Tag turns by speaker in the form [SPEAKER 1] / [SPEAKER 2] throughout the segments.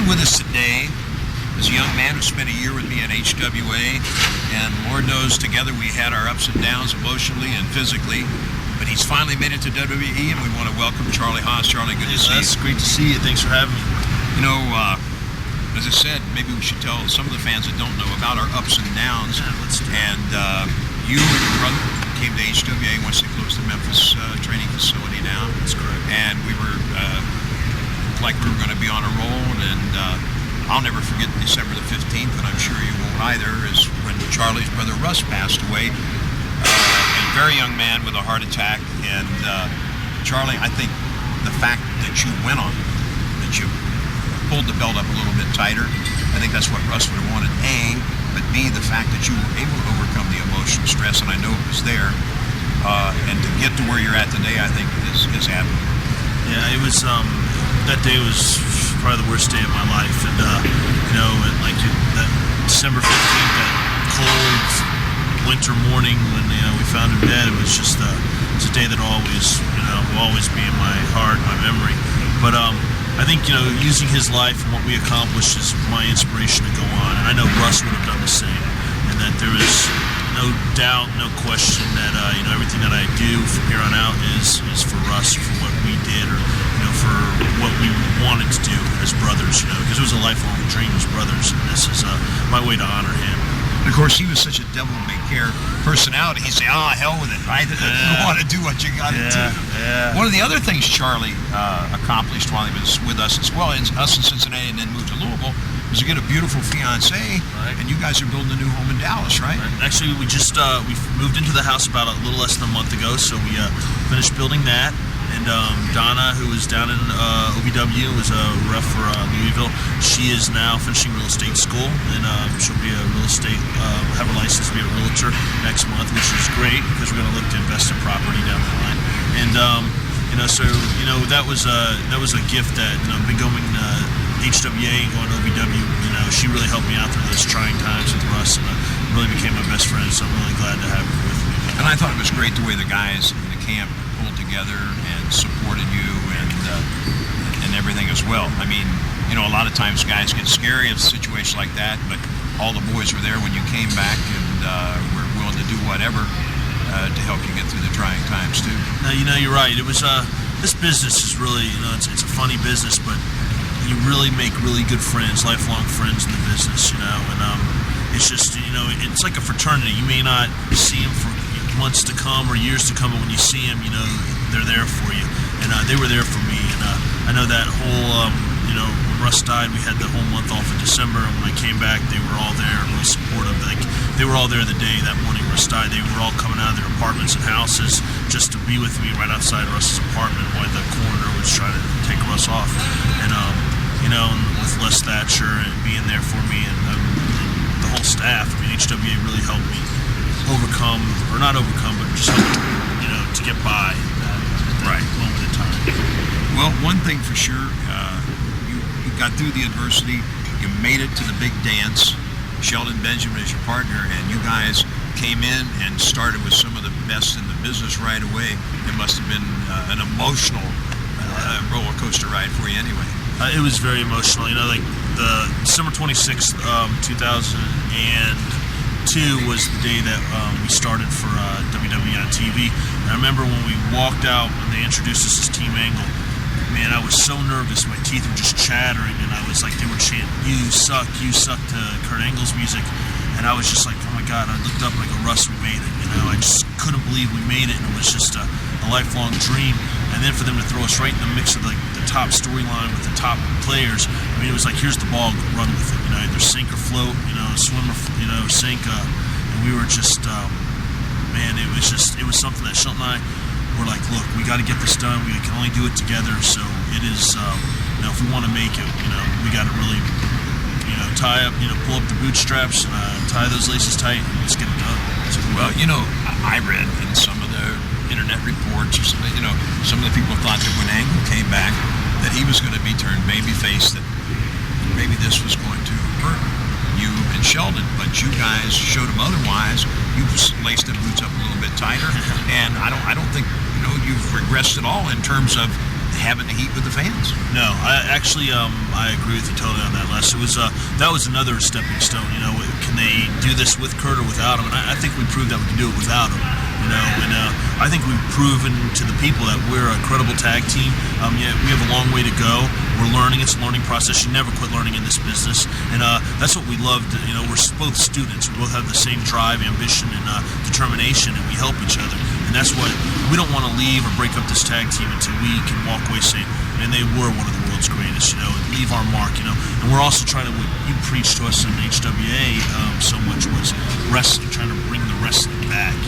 [SPEAKER 1] And with us today is a young man who spent a year with me at HWA, and Lord knows together we had our ups and downs emotionally and physically, but he's finally made it to WWE, and we want to welcome Charlie Haas. Charlie, good to see you.
[SPEAKER 2] It's great to see you. Thanks for having me.
[SPEAKER 1] You know, as I said, maybe we should tell some of the fans that don't know about our ups and downs.
[SPEAKER 2] Yeah, let's do it.
[SPEAKER 1] And you and your brother came to HWA once they closed the Memphis training facility down.
[SPEAKER 2] That's correct.
[SPEAKER 1] And we were like we were going to be on a roll, and I'll never forget December the 15th, and I'm sure you won't either, is when Charlie's brother Russ passed away. A very young man with a heart attack. And Charlie, I think the fact that you went on, that you pulled the belt up a little bit tighter, I think that's what Russ would have wanted, A, but B, the fact that you were able to overcome the emotional stress, and I know it was there, and to get to where you're at today, I think is admirable.
[SPEAKER 2] Yeah, it was, that day was probably the worst day of my life, and, that December 15th, that cold winter morning when, we found him dead, it was just, it's a day that will always be in my heart, my memory. But, I think, using his life and what we accomplished is my inspiration to go on. And I know Russ would have done the same. And that there is no doubt, no question that, everything that I do from here on out is for Russ, for what we did, or, for what we wanted to do as brothers, because it was a lifelong dream as brothers. And this is my way to honor him.
[SPEAKER 1] And of course, he was such a devil-may-care personality. He'd say, hell with it, right? You want to do what you got to do.
[SPEAKER 2] Yeah.
[SPEAKER 1] One of the other things Charlie accomplished while he was with us as well, us in Cincinnati and then moved to Louisville, was to get a beautiful fiancée, right. And you guys are building a new home in Dallas, right?
[SPEAKER 2] Actually, we just we moved into the house about a little less than a month ago, so we finished building that. And Donna, who was down in OVW, was a ref for Louisville. She is now finishing real estate school, and she'll be a real estate, have her license to be a realtor next month, which is great because we're going to look to invest in property down the line. And that was a gift that I've been going HWA and going to OVW. She really helped me out through those trying times with Russ, and really became my best friend. So I'm really glad to have her with me.
[SPEAKER 1] And I thought it was great the way the guys in the camp pulled together and supported you and everything as well. I mean, a lot of times guys get scary of situations like that, but all the boys were there when you came back and were willing to do whatever to help you get through the trying times too.
[SPEAKER 2] No, you're right. It was this business is really, it's a funny business, but you really make really good friends, lifelong friends in the business, and it's just, it's like a fraternity. You may not see them for months to come or years to come, but when you see them, they're there for you, and they were there for me. And I know that whole, when Russ died, we had the whole month off in December, and when I came back, they were all there, really supportive. Like, they were all there the day that morning Russ died. They were all coming out of their apartments and houses just to be with me right outside Russ's apartment while the coroner was trying to take Russ off. And and with Les Thatcher and being there for me, and the whole staff, HWA really helped me overcome, or not overcome, but just help me, to get by that moment in time.
[SPEAKER 1] Well, one thing for sure, you got through the adversity, you made it to the big dance. Sheldon Benjamin is your partner, and you guys came in and started with some of the best in the business right away. It must have been an emotional roller coaster ride for you anyway.
[SPEAKER 2] It was very emotional. Like the December 26th, 2002 was the day that we started for WWE on TV. And I remember when we walked out and they introduced us as Team Angle, man, I was so nervous. My teeth were just chattering, and I was like, they were chanting, you suck to Kurt Angle's music. And I was just like, oh my God, I looked up and I go, Russ, we made it. I just couldn't believe we made it, and it was just a lifelong dream. And then for them to throw us right in the mix of the top storyline with the top players, it was like, here's the ball, run with it. Either sink or float, swim or, sink. And we were just, it was something that Shelton and I were like, look, we got to get this done. We can only do it together. So it is, if we want to make it, we got to really, tie up, pull up the bootstraps and tie those laces tight and let's get it done.
[SPEAKER 1] Well, I read in some of the internet reports, or some of the people thought that when Angle came back, that he was going to be turned babyface, that maybe this was going to hurt you and Sheldon, but you guys showed him otherwise. You laced the boots up a little bit tighter, and I don't think you've regressed at all in terms of having the heat with the fans.
[SPEAKER 2] No, I agree with you totally on that, Les. It was that was another stepping stone. Can they do this with Kurt or without him? And I think we proved that we can do it without him. And I think we've proven to the people that we're a credible tag team. Yeah, we have a long way to go. We're learning. It's a learning process. You never quit learning in this business, and that's what we love. We're both students. We both have the same drive, ambition, and determination, and we help each other. And that's what we don't want to leave or break up this tag team until we can walk away saying, and they were one of the world's greatest. And leave our mark. And we're also trying to. What you preached to us in HWA so much was wrestling, trying to bring the wrestling back.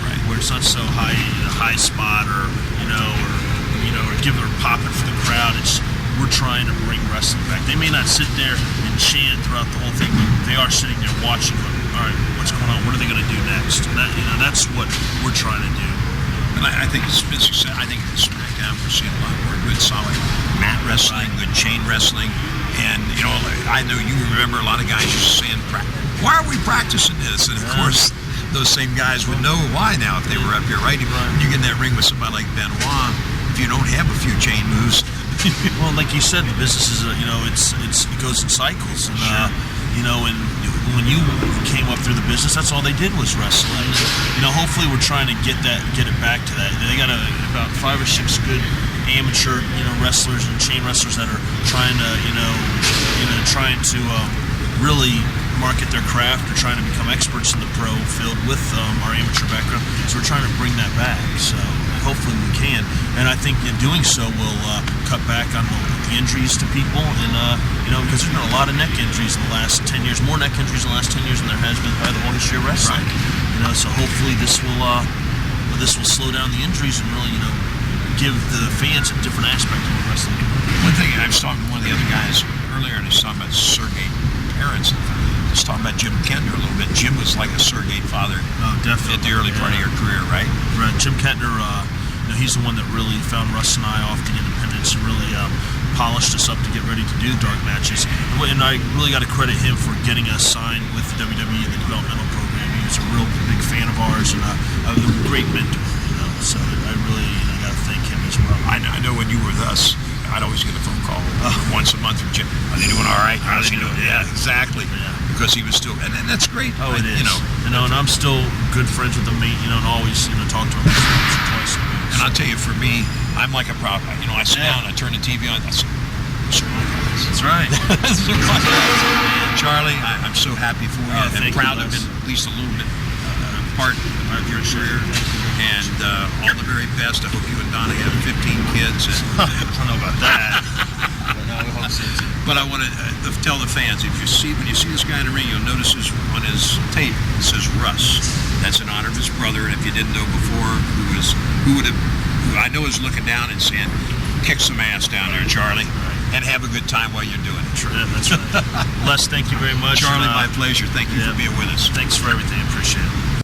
[SPEAKER 1] Right.
[SPEAKER 2] Where it's not so high in a high spot or give it or pop it for the crowd. We're trying to bring wrestling back. They may not sit there and chant throughout the whole thing, but they are sitting there watching. All right, what's going on? What are they going to do next? And that's what we're trying to do.
[SPEAKER 1] And I think it's been success. I think in SmackDown we're seeing a lot more good, solid mat wrestling, good chain wrestling, and I know you remember a lot of guys used to saying, "Why are we practicing this?" And of course, those same guys would know why now if they were up here, right? If you get in that ring with somebody like Benoit, if you don't have a few chain moves.
[SPEAKER 2] Well, like you said, the business is it goes in cycles, and
[SPEAKER 1] Sure.
[SPEAKER 2] And when you came up through the business, that's all they did was wrestle. And, hopefully we're trying to get it back to that. They got about 5 or 6 good amateur wrestlers and chain wrestlers that are trying to really market their craft or trying to become experts in the pro field with our amateur background. So we're trying to bring that back. So hopefully we can, and I think in doing so we'll cut back on the injuries to people, and because there's been a lot of neck injuries in the last 10 years, more neck injuries in the last 10 years than there has been by the whole history of wrestling.
[SPEAKER 1] Right.
[SPEAKER 2] So hopefully this will slow down the injuries and really give the fans a different aspect of what wrestling can be.
[SPEAKER 1] One thing, I was talking to one of the other guys earlier, and he was talking about Sergei parents. I was talking about Jim Kentner a little bit. Jim was like a Sergei father.
[SPEAKER 2] Oh, definitely.
[SPEAKER 1] At the early part of your career, right?
[SPEAKER 2] Right. Jim Kentner, he's the one that really found Russ and I off the independents and really polished us up to get ready to do dark matches. And I really got to credit him for getting us signed with the WWE and the developmental program. He was a real big fan of ours and a great mentor. So I really got to thank him as well.
[SPEAKER 1] I know when you were with us, I'd always get a phone call once a month from Jim. Are they doing all right? How's he doing? Yeah, exactly.
[SPEAKER 2] Yeah.
[SPEAKER 1] Because he was still, and that's great.
[SPEAKER 2] Oh, it is. And I'm still good friends with him. And always talk to him once or twice a week.
[SPEAKER 1] And I'll tell you, for me, I'm like a prop. I sit down, I turn the TV on. That's
[SPEAKER 2] right.
[SPEAKER 1] Charlie, I'm so happy for you and proud to have been at least a little bit part of your career. And all the very best. I hope you and Donna have 15 kids.
[SPEAKER 2] I don't know about that. But no, we hope so too.
[SPEAKER 1] But I want to tell the fans, when you see this guy in the ring, you'll notice on his tape it says Russ. That's in honor of his brother. And if you didn't know before, who I know is looking down and saying, "Kick some ass down there, Charlie, and have a good time while you're doing it."
[SPEAKER 2] Yeah, that's right. Les, thank you very much.
[SPEAKER 1] Charlie, my pleasure. Thank you for being with us.
[SPEAKER 2] Thanks for everything. Appreciate it.